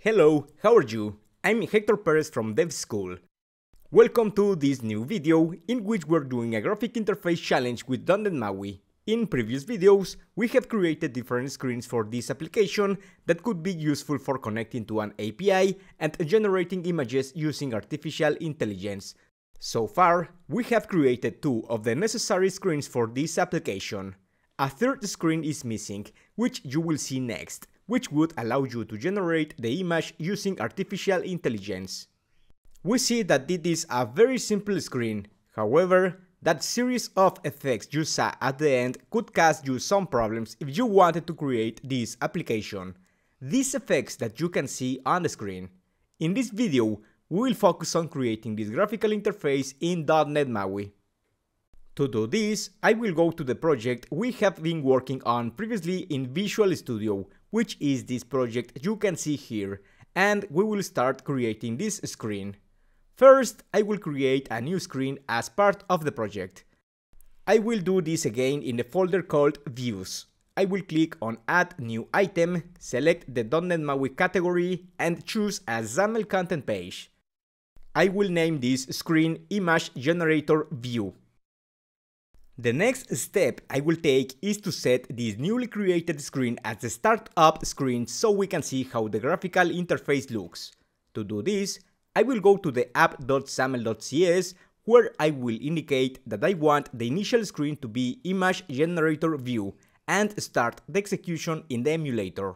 Hello, how are you? I'm Hector Perez from Dev School. Welcome to this new video in which we're doing a graphic interface challenge with .NET MAUI. In previous videos, we have created different screens for this application that could be useful for connecting to an API and generating images using artificial intelligence. So far, we have created 2 of the necessary screens for this application. A third screen is missing, which you will see next, which would allow you to generate the image using artificial intelligence. We see that this is a very simple screen, however, that series of effects you saw at the end could cause you some problems if you wanted to create this application. These effects that you can see on the screen. In this video, we will focus on creating this graphical interface in .NET MAUI. To do this, I will go to the project we have been working on previously in Visual Studio, which is this project you can see here, and we will start creating this screen. First, I will create a new screen as part of the project. I will do this again in the folder called Views. I will click on Add New Item, select the .NET MAUI category, and choose a XAML content page. I will name this screen Image Generator View. The next step I will take is to set this newly created screen as the startup screen so we can see how the graphical interface looks. To do this, I will go to the app.xaml.cs where I will indicate that I want the initial screen to be Image Generator View and start the execution in the emulator.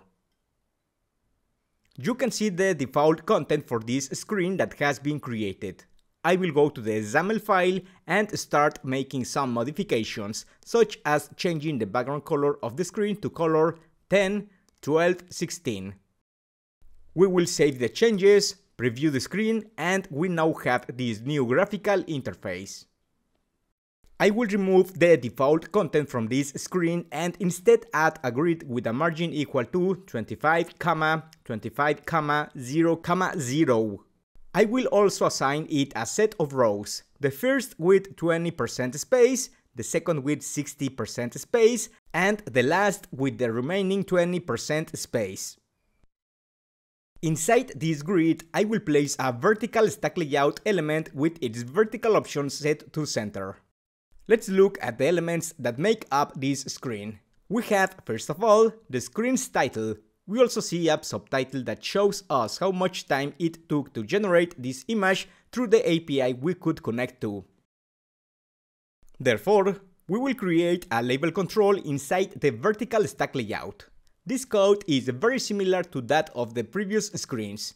You can see the default content for this screen that has been created. I will go to the XAML file and start making some modifications, such as changing the background color of the screen to color 10, 12, 16. We will save the changes, preview the screen, and we now have this new graphical interface. I will remove the default content from this screen and instead add a grid with a margin equal to 25, 25, 0, 0. I will also assign it a set of rows, the first with 20% space, the second with 60% space, and the last with the remaining 20% space. Inside this grid, I will place a vertical stack layout element with its vertical option set to center. Let's look at the elements that make up this screen. We have, first of all, the screen's title. We also see a subtitle that shows us how much time it took to generate this image through the API we could connect to. Therefore, we will create a label control inside the vertical stack layout. This code is very similar to that of the previous screens.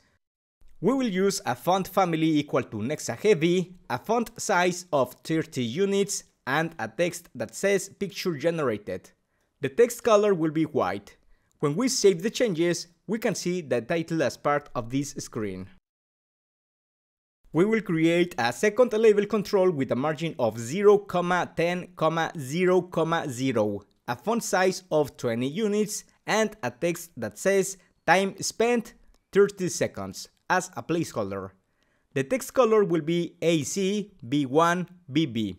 We will use a font family equal to Nexa Heavy, a font size of 30 units, and a text that says Picture Generated. The text color will be white. When we save the changes, we can see the title as part of this screen. We will create a second label control with a margin of 0, 10, 0, 0, a font size of 20 units, and a text that says Time Spent 30 seconds as a placeholder. The text color will be AC, B1, BB.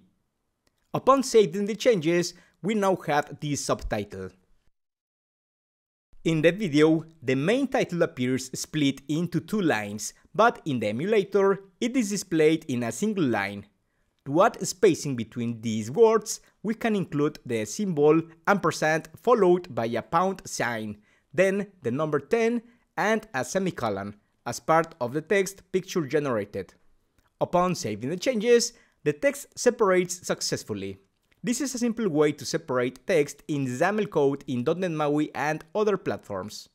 Upon saving the changes, we now have this subtitle. In the video, the main title appears split into 2 lines, but in the emulator, it is displayed in a single line. To add spacing between these words, we can include the symbol ampersand followed by a pound sign, then the number 10 and a semicolon, as part of the text Picture Generated. Upon saving the changes, the text separates successfully. This is a simple way to separate text in XAML code in .NET MAUI and other platforms.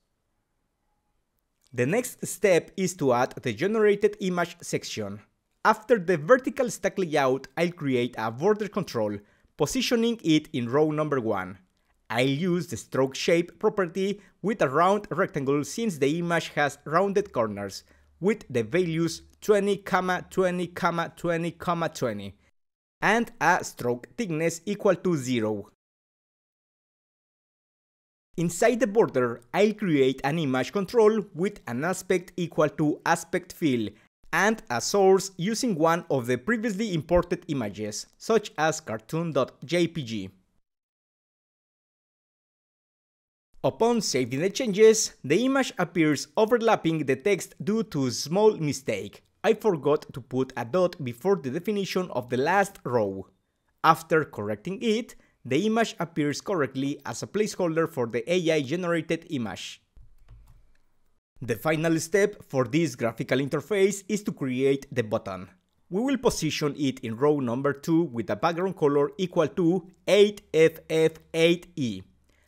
The next step is to add the generated image section. After the vertical stack layout, I'll create a border control, positioning it in row number 1. I'll use the stroke shape property with a round rectangle since the image has rounded corners, with the values 20, 20, 20, 20, and a stroke thickness equal to 0. Inside the border, I'll create an image control with an aspect equal to aspect fill and a source using one of the previously imported images, such as cartoon.jpg. Upon saving the changes, the image appears overlapping the text due to a small mistake. I forgot to put a dot before the definition of the last row. After correcting it, the image appears correctly as a placeholder for the AI-generated image. The final step for this graphical interface is to create the button. We will position it in row number 2 with a background color equal to 8FF8E,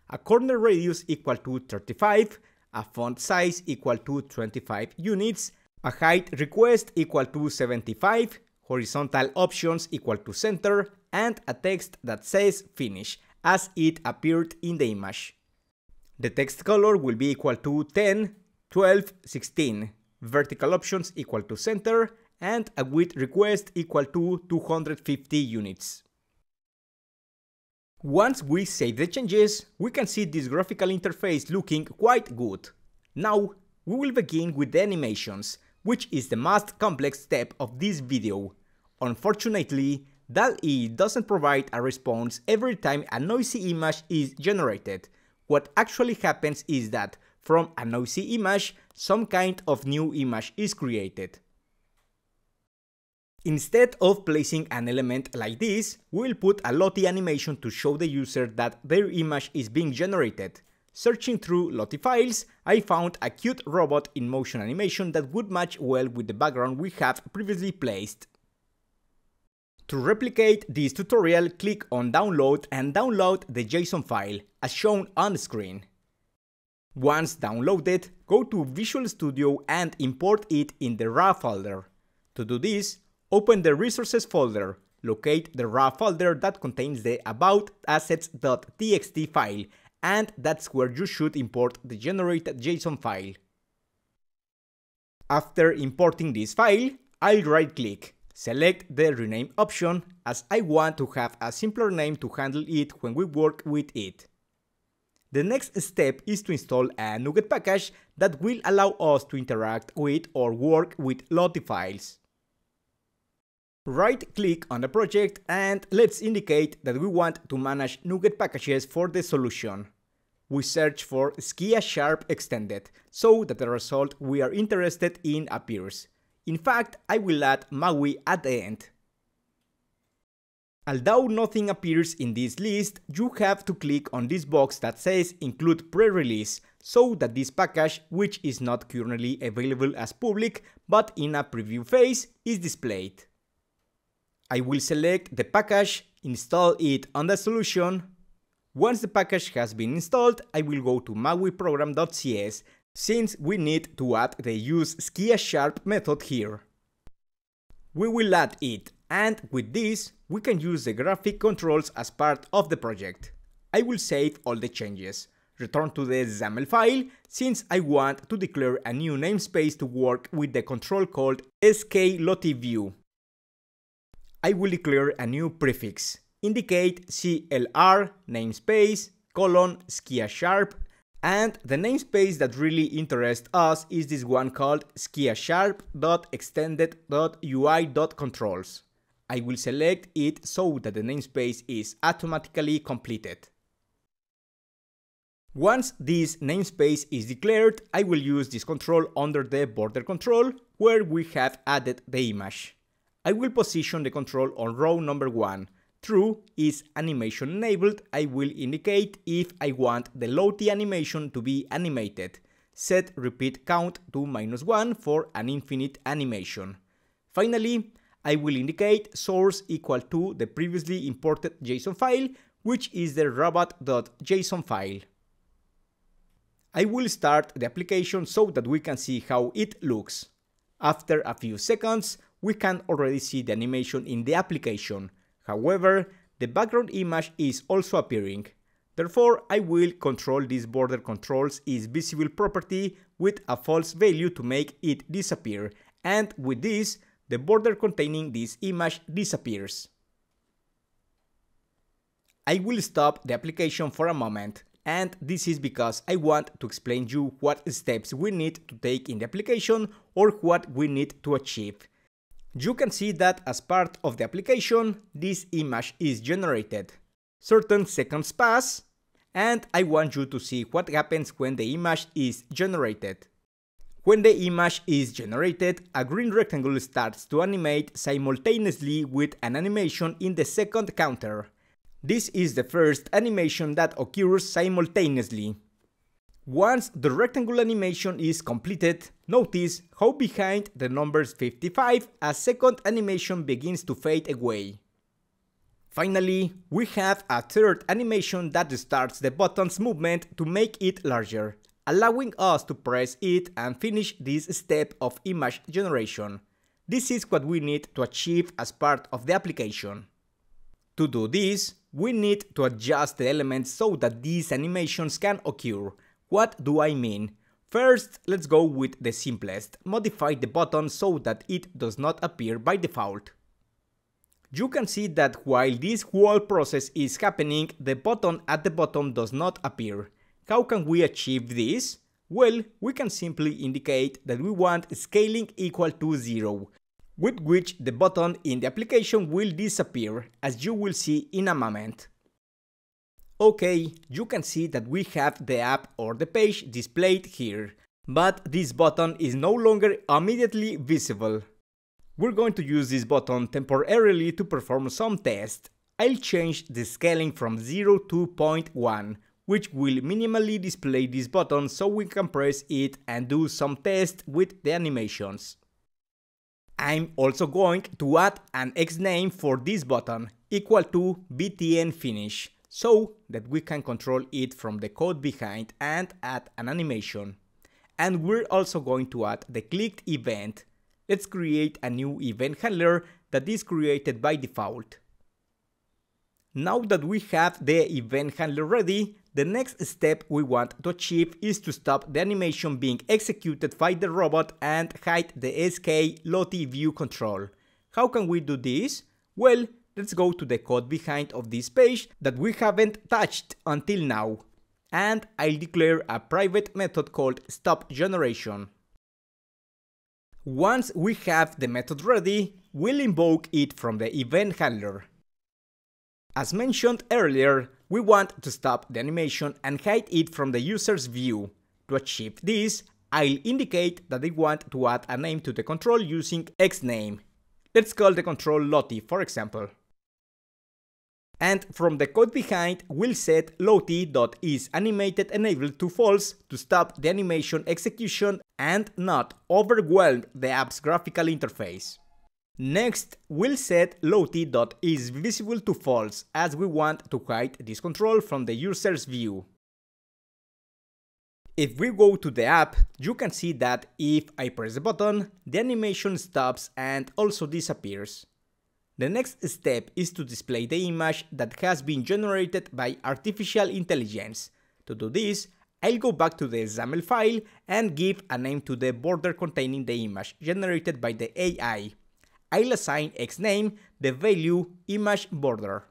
a corner radius equal to 35, a font size equal to 25 units, a height request equal to 75, horizontal options equal to center, and a text that says finish, as it appeared in the image. The text color will be equal to 10, 12, 16, vertical options equal to center, and a width request equal to 250 units. Once we save the changes, we can see this graphical interface looking quite good. Now, we will begin with the animations, which is the most complex step of this video. Unfortunately, DALL-E doesn't provide a response every time a noisy image is generated. What actually happens is that, from a noisy image, some kind of new image is created. Instead of placing an element like this, we'll put a Lottie animation to show the user that their image is being generated. Searching through Lottie files, I found a cute robot in motion animation that would match well with the background we have previously placed. To replicate this tutorial, click on Download and download the JSON file, as shown on the screen. Once downloaded, go to Visual Studio and import it in the RAW folder. To do this, open the Resources folder, locate the RAW folder that contains the About Assets.txt file, and that's where you should import the generated JSON file. After importing this file, I'll right-click, select the Rename option, as I want to have a simpler name to handle it when we work with it. The next step is to install a NuGet package that will allow us to interact with or work with Lottie files. Right-click on the project and let's indicate that we want to manage NuGet packages for the solution. We search for Skia Sharp Extended, so that the result we are interested in appears. In fact, I will add MAUI at the end. Although nothing appears in this list, you have to click on this box that says Include Pre-Release, so that this package, which is not currently available as public, but in a preview phase, is displayed. I will select the package, install it on the solution. Once the package has been installed, I will go to mauiprogram.cs, since we need to add the use Skia Sharp method here. We will add it, and with this, we can use the graphic controls as part of the project. I will save all the changes, return to the XAML file, since I want to declare a new namespace to work with the control called skLottieView. I will declare a new prefix, indicate CLR namespace, Skia Sharp, and the namespace that really interests us is this one called skiasharp.extended.ui.controls. I will select it so that the namespace is automatically completed. Once this namespace is declared, I will use this control under the border control, where we have added the image. I will position the control on row number 1. True is animation enabled. I will indicate if I want the Lottie animation to be animated. Set repeat count to -1 for an infinite animation. Finally, I will indicate source equal to the previously imported JSON file, which is the robot.json file. I will start the application so that we can see how it looks. After a few seconds, we can already see the animation in the application. However, the background image is also appearing. Therefore, I will control this border controls is visible property with a false value to make it disappear, and with this, the border containing this image disappears. I will stop the application for a moment, and this is because I want to explain you what steps we need to take in the application or what we need to achieve. You can see that as part of the application, this image is generated. Certain seconds pass, and I want you to see what happens when the image is generated. When the image is generated, a green rectangle starts to animate simultaneously with an animation in the second counter. This is the first animation that occurs simultaneously. Once the rectangle animation is completed, notice how behind the numbers 55 a second animation begins to fade away. Finally, we have a third animation that starts the button's movement to make it larger, allowing us to press it and finish this step of image generation. This is what we need to achieve as part of the application. To do this, we need to adjust the elements so that these animations can occur. What do I mean? First, let's go with the simplest. Modify the button so that it does not appear by default. You can see that while this whole process is happening, the button at the bottom does not appear. How can we achieve this? Well, we can simply indicate that we want scaling equal to 0, with which the button in the application will disappear, as you will see in a moment. Okay, you can see that we have the app or the page displayed here, but this button is no longer immediately visible. We're going to use this button temporarily to perform some tests. I'll change the scaling from 0 to 0.1, which will minimally display this button so we can press it and do some tests with the animations. I'm also going to add an XName for this button, equal to btn finish, so that we can control it from the code behind and add an animation. And we're also going to add the clicked event. Let's create a new event handler that is created by default. Now that we have the event handler ready, the next step we want to achieve is to stop the animation being executed by the robot and hide the SK Lottie view control. How can we do this? Well, let's go to the code behind of this page that we haven't touched until now. And I'll declare a private method called stopGeneration. Once we have the method ready, we'll invoke it from the event handler. As mentioned earlier, we want to stop the animation and hide it from the user's view. To achieve this, I'll indicate that I want to add a name to the control using XName. Let's call the control Lottie, for example. And from the code behind, we'll set Lottie.isAnimatedEnabled to false to stop the animation execution and not overwhelm the app's graphical interface. Next, we'll set Lottie.isVisible to false, as we want to hide this control from the user's view. If we go to the app, you can see that if I press the button, the animation stops and also disappears. The next step is to display the image that has been generated by artificial intelligence. To do this, I'll go back to the XAML file and give a name to the border containing the image generated by the AI. I'll assign XName the value image border.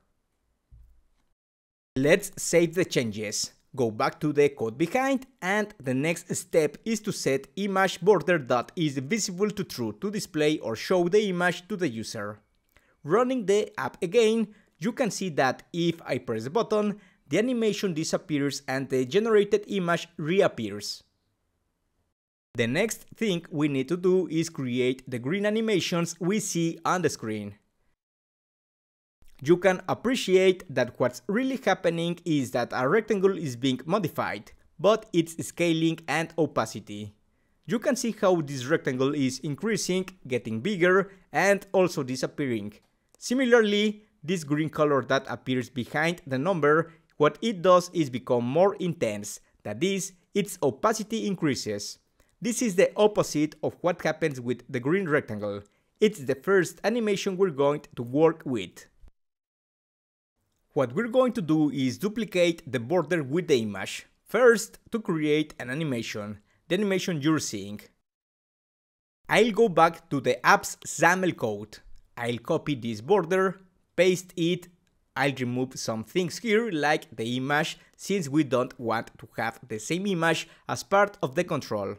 Let's save the changes. Go back to the code behind, and the next step is to set image border.isVisible to true to display or show the image to the user. Running the app again, you can see that if I press the button, the animation disappears and the generated image reappears. The next thing we need to do is create the green animations we see on the screen. You can appreciate that what's really happening is that a rectangle is being modified, but its scaling and opacity. You can see how this rectangle is increasing, getting bigger, and also disappearing. Similarly, this green color that appears behind the number, what it does is become more intense, that is, its opacity increases. This is the opposite of what happens with the green rectangle. It's the first animation we're going to work with. What we're going to do is duplicate the border with the image. First, to create an animation, the animation you're seeing. I'll go back to the app's XAML code. I'll copy this border, paste it. I'll remove some things here like the image, since we don't want to have the same image as part of the control.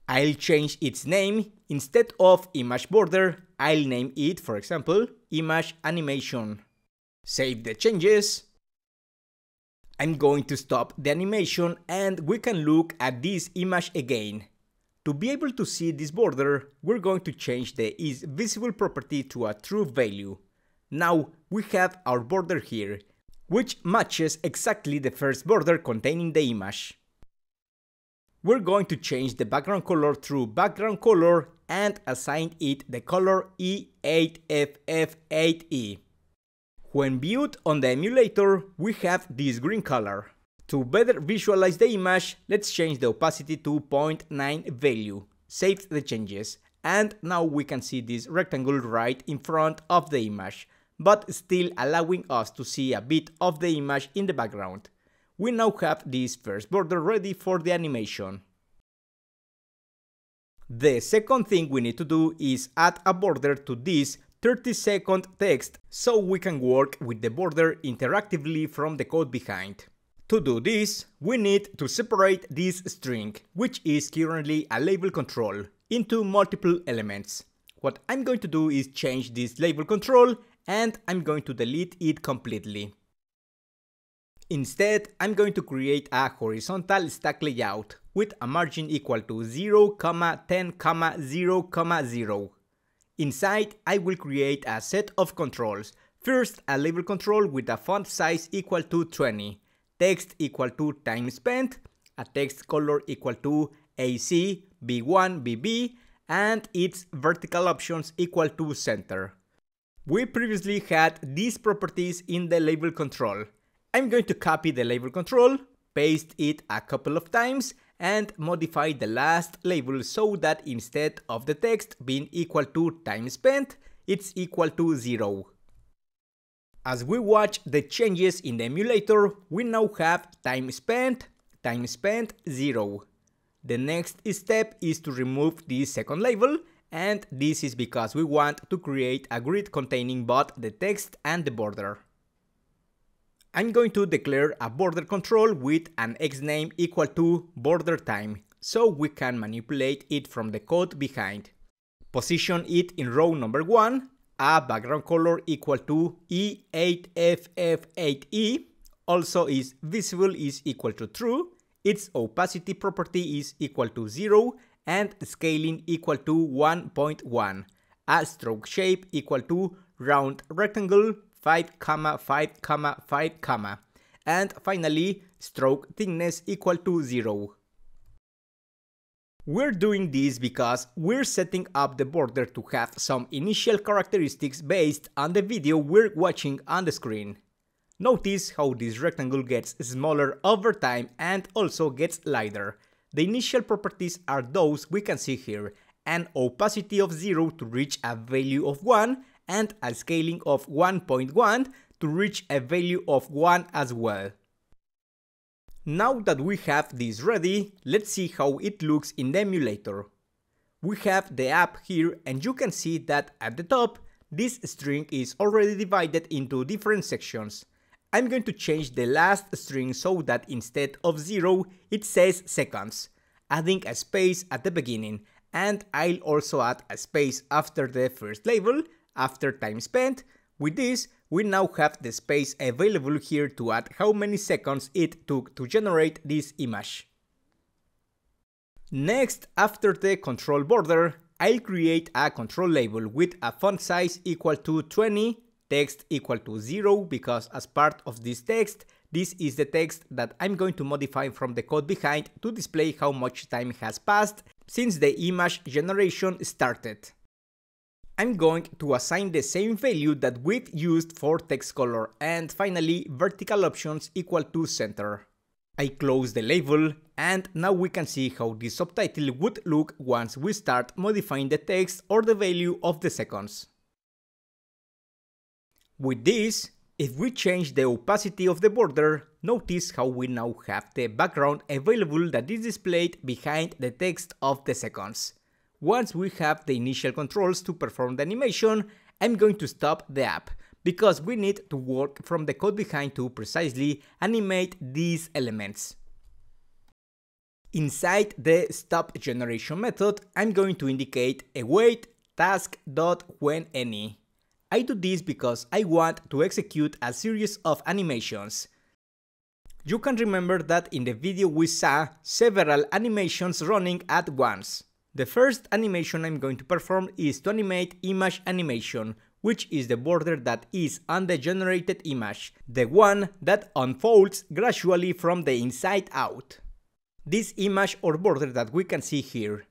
I'll change its name. Instead of image border, I'll name it, for example, image animation. Save the changes. I'm going to stop the animation and we can look at this image again. To be able to see this border, we're going to change the isVisible property to a true value. Now we have our border here, which matches exactly the first border containing the image. We're going to change the background color through background color and assign it the color E8FF8E. When viewed on the emulator, we have this green color. To better visualize the image, let's change the opacity to 0.9 value. Save the changes, and now we can see this rectangle right in front of the image, but still allowing us to see a bit of the image in the background. We now have this first border ready for the animation. The second thing we need to do is add a border to this 30-second text so we can work with the border interactively from the code behind. To do this, we need to separate this string, which is currently a label control, into multiple elements. What I'm going to do is change this label control and I'm going to delete it completely. Instead, I'm going to create a horizontal stack layout with a margin equal to 0, 10, 0, 0. Inside, I will create a set of controls. First, a label control with a font size equal to 20, text equal to time spent, a text color equal to AC, B1, BB, and its vertical options equal to center. We previously had these properties in the label control. I'm going to copy the label control, paste it a couple of times, and modify the last label so that instead of the text being equal to time spent, it's equal to 0. As we watch the changes in the emulator, we now have time spent 0. The next step is to remove the second label, and this is because we want to create a grid containing both the text and the border. I'm going to declare a border control with an xName equal to border time, so we can manipulate it from the code behind. Position it in row number 1, a background color equal to E8FF8E, also isVisible is equal to true, its opacity property is equal to 0, and scaling equal to 1.1, a stroke shape equal to round rectangle 5, 5, 5, and finally stroke thickness equal to 0. We're doing this because we're setting up the border to have some initial characteristics based on the video we're watching on the screen. Notice how this rectangle gets smaller over time and also gets lighter. The initial properties are those we can see here, an opacity of 0 to reach a value of 1, and a scaling of 1.1 to reach a value of 1 as well. Now that we have this ready, let's see how it looks in the emulator. We have the app here and you can see that at the top, this string is already divided into different sections. I'm going to change the last string so that instead of 0, it says seconds, adding a space at the beginning, and I'll also add a space after the first label, after time spent. With this, we now have the space available here to add how many seconds it took to generate this image. Next, after the control border, I'll create a control label with a font size equal to 20, text equal to 0, because as part of this text, this is the text that I'm going to modify from the code behind to display how much time has passed since the image generation started. I'm going to assign the same value that we've used for text color, and finally vertical options equal to center. I close the label, and now we can see how this subtitle would look once we start modifying the text or the value of the seconds. With this, if we change the opacity of the border, notice how we now have the background available that is displayed behind the text of the seconds. Once we have the initial controls to perform the animation, I'm going to stop the app, because we need to work from the code behind to precisely animate these elements. Inside the stop generation method, I'm going to indicate await task.whenAny. I do this because I want to execute a series of animations. You can remember that in the video we saw several animations running at once. The first animation I'm going to perform is to animate image animation, which is the border that is on the generated image, the one that unfolds gradually from the inside out. This image or border that we can see here.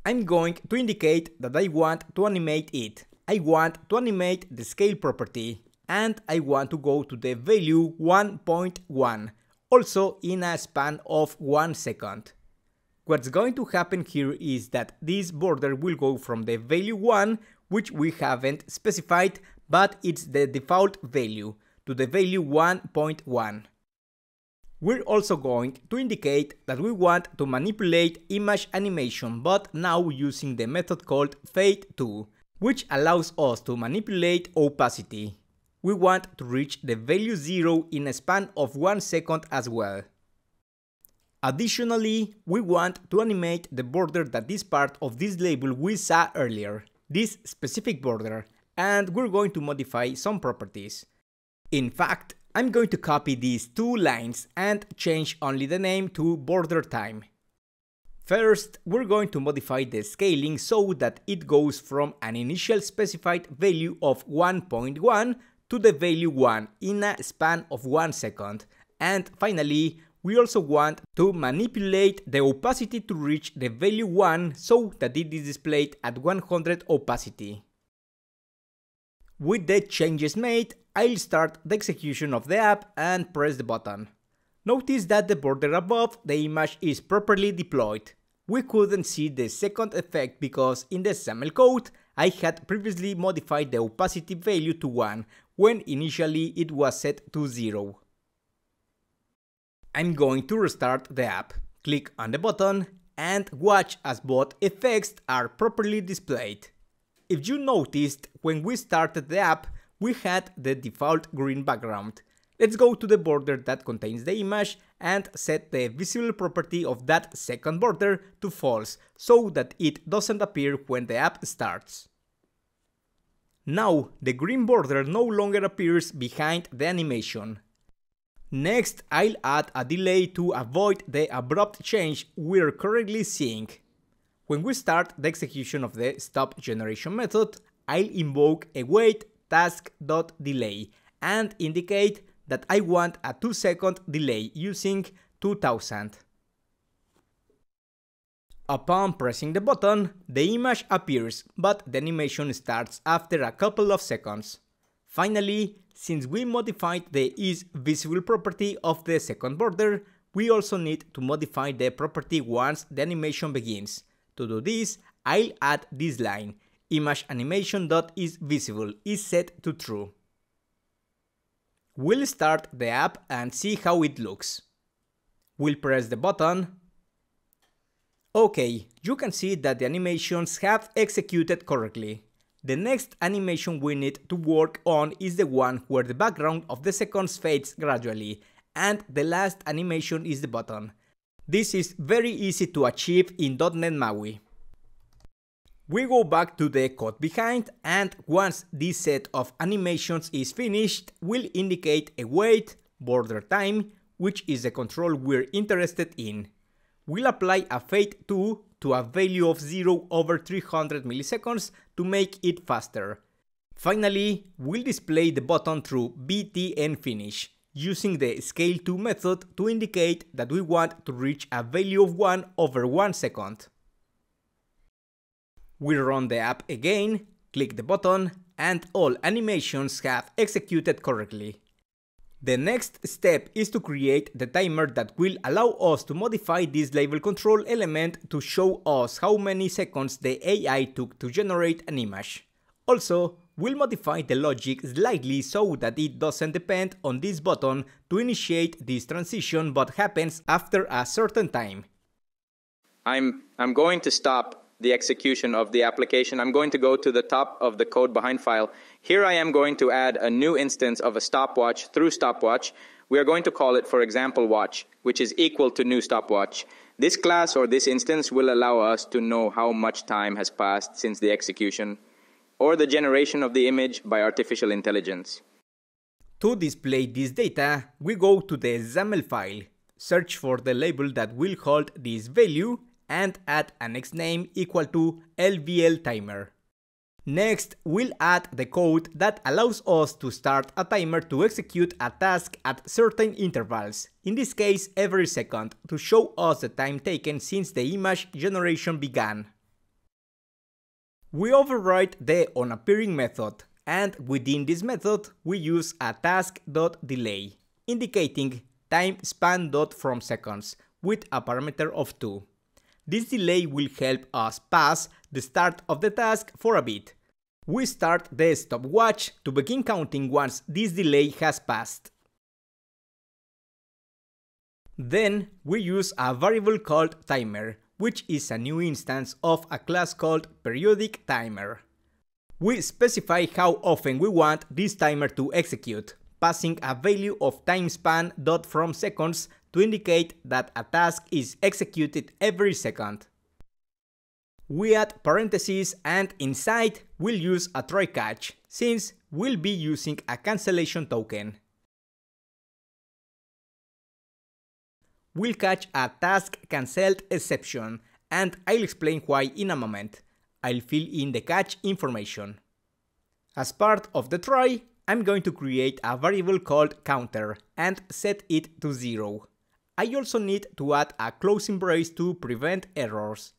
I'm going to indicate that I want to animate it. I want to animate the scale property, and I want to go to the value 1.1, also in a span of 1 second. What's going to happen here is that this border will go from the value 1, which we haven't specified, but it's the default value, to the value 1.1. We're also going to indicate that we want to manipulate image animation, but now using the method called fade2, which allows us to manipulate opacity. We want to reach the value 0 in a span of 1 second as well. Additionally, we want to animate the border that is part of this label we saw earlier, this specific border, and we're going to modify some properties. In fact, I'm going to copy these two lines and change only the name to border time. First, we're going to modify the scaling so that it goes from an initial specified value of 1.1 to the value 1 in a span of 1 second. And finally, we also want to manipulate the opacity to reach the value 1 so that it is displayed at 100 opacity. With the changes made, I'll start the execution of the app and press the button. Notice that the border above the image is properly deployed. We couldn't see the second effect because in the XAML code I had previously modified the opacity value to 1 when initially it was set to 0. I'm going to restart the app, click on the button, and watch as both effects are properly displayed. If you noticed, when we started the app, we had the default green background. Let's go to the border that contains the image and set the visible property of that second border to false, so that it doesn't appear when the app starts. Now, the green border no longer appears behind the animation. Next, I'll add a delay to avoid the abrupt change we're currently seeing. When we start the execution of the stop generation method, I'll invoke await task.delay and indicate that I want a 2-second delay using 2000. Upon pressing the button, the image appears, but the animation starts after a couple of seconds. Finally, since we modified the isVisible property of the second border, we also need to modify the property once the animation begins. To do this, I'll add this line, imageAnimation.isVisible is set to true. We'll start the app and see how it looks. We'll press the button. Okay, you can see that the animations have executed correctly. The next animation we need to work on is the one where the background of the seconds fades gradually, and the last animation is the button. This is very easy to achieve in .NET MAUI. We go back to the code behind, and once this set of animations is finished, we'll indicate await border time, which is the control we're interested in. We'll apply a fade2 to a value of 0/300 milliseconds to make it faster. Finally, we'll display the button through btn finish, using the scale2 method to indicate that we want to reach a value of 1/1 second. We run the app again, click the button, and all animations have executed correctly. The next step is to create the timer that will allow us to modify this label control element to show us how many seconds the AI took to generate an image. Also, we'll modify the logic slightly so that it doesn't depend on this button to initiate this transition but happens after a certain time. I'm going to stop the execution of the application. I'm going to go to the top of the code behind file. Here I am going to add a new instance of a stopwatch through stopwatch. We are going to call it, for example, watch, which is equal to new stopwatch. This class or this instance will allow us to know how much time has passed since the execution or the generation of the image by artificial intelligence. To display this data, we go to the XAML file, search for the label that will hold this value, and add a next name equal to LBL timer. Next, we'll add the code that allows us to start a timer to execute a task at certain intervals, in this case every second, to show us the time taken since the image generation began. We override the onAppearing method, and within this method we use a task.delay, indicating time span.fromSeconds with a parameter of 2. This delay will help us pass the start of the task for a bit. We start the stopwatch to begin counting once this delay has passed. Then we use a variable called timer, which is a new instance of a class called periodic timer. We specify how often we want this timer to execute, passing a value of timespan.fromSeconds to indicate that a task is executed every second. We add parentheses, and inside we'll use a try catch, since we'll be using a cancellation token. We'll catch a task cancelled exception, and I'll explain why in a moment. I'll fill in the catch information. As part of the try, I'm going to create a variable called counter and set it to 0. I also need to add a closing brace to prevent errors.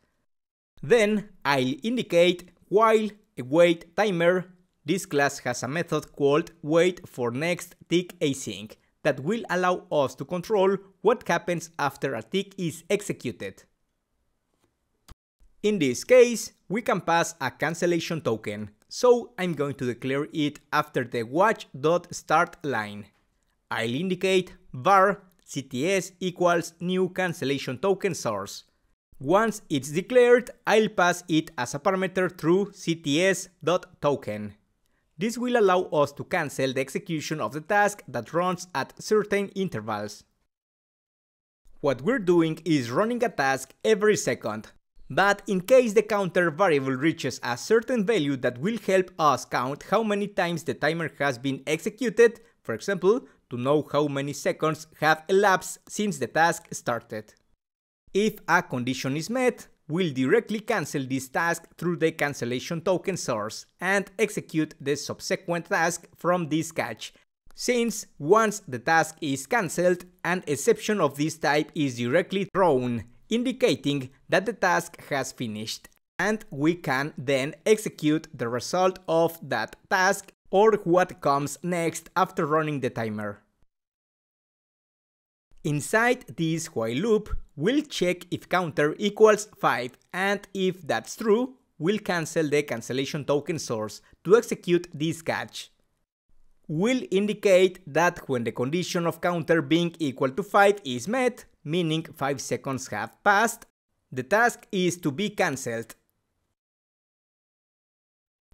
Then I'll indicate while await timer. This class has a method called waitForNextTickAsync that will allow us to control what happens after a tick is executed. In this case, we can pass a cancellation token, so I'm going to declare it after the watch.start line. I'll indicate var CTS equals new cancellation token source. Once it's declared, I'll pass it as a parameter through cts.token. This will allow us to cancel the execution of the task that runs at certain intervals. What we're doing is running a task every second, but in case the counter variable reaches a certain value that will help us count how many times the timer has been executed, for example, to know how many seconds have elapsed since the task started. If a condition is met, we'll directly cancel this task through the cancellation token source and execute the subsequent task from this catch, since once the task is cancelled, an exception of this type is directly thrown, indicating that the task has finished, and we can then execute the result of that task or what comes next after running the timer. Inside this while loop, we'll check if counter equals 5, and if that's true, we'll cancel the cancellation token source to execute this catch. We'll indicate that when the condition of counter being equal to 5 is met, meaning 5 seconds have passed, the task is to be cancelled.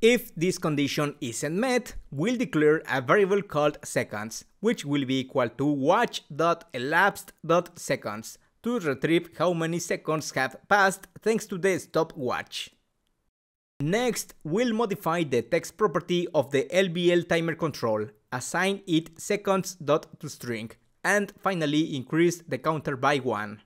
If this condition isn't met, we'll declare a variable called seconds, which will be equal to watch.elapsed.seconds to retrieve how many seconds have passed thanks to the stopwatch. Next, we'll modify the text property of the LBL timer control, assign it seconds.toString, and finally increase the counter by 1.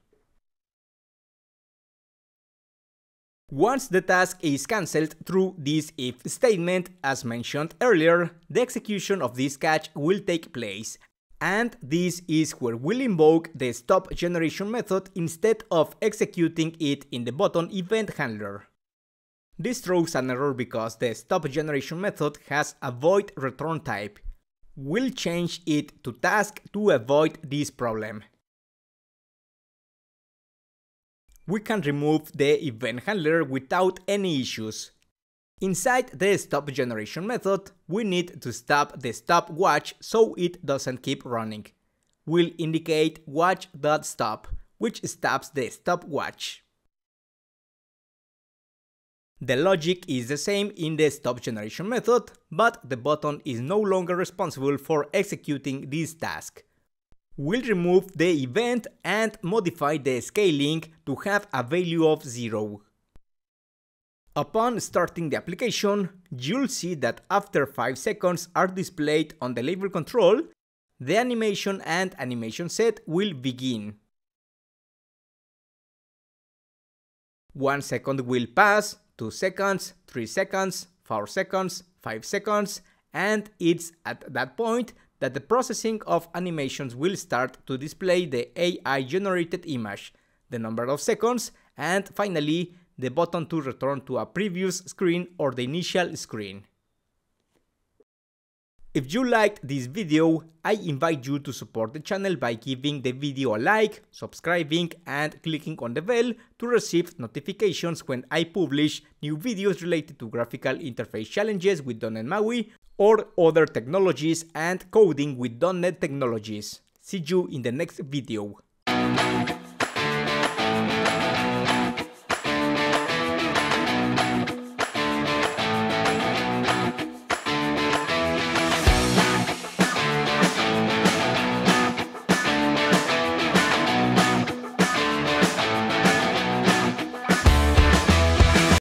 Once the task is cancelled through this if statement, as mentioned earlier, the execution of this catch will take place, and this is where we'll invoke the stop generation method instead of executing it in the button event handler. This throws an error because the stop generation method has a void return type. We'll change it to task to avoid this problem. We can remove the event handler without any issues. Inside the stop generation method, we need to stop the stopwatch so it doesn't keep running. We'll indicate watch.stop, which stops the stopwatch. The logic is the same in the stop generation method, but the button is no longer responsible for executing this task. We'll remove the event and modify the scaling to have a value of 0. Upon starting the application, you'll see that after 5 seconds are displayed on the label control, the animation and animation set will begin. 1 second will pass, 2 seconds, 3 seconds, 4 seconds, 5 seconds, and it's at that point that the processing of animations will start to display the AI-generated image, the number of seconds, and finally, the button to return to a previous screen or the initial screen. If you liked this video, I invite you to support the channel by giving the video a like, subscribing, and clicking on the bell to receive notifications when I publish new videos related to graphical interface challenges with .NET MAUI or other technologies and coding with .NET technologies. See you in the next video.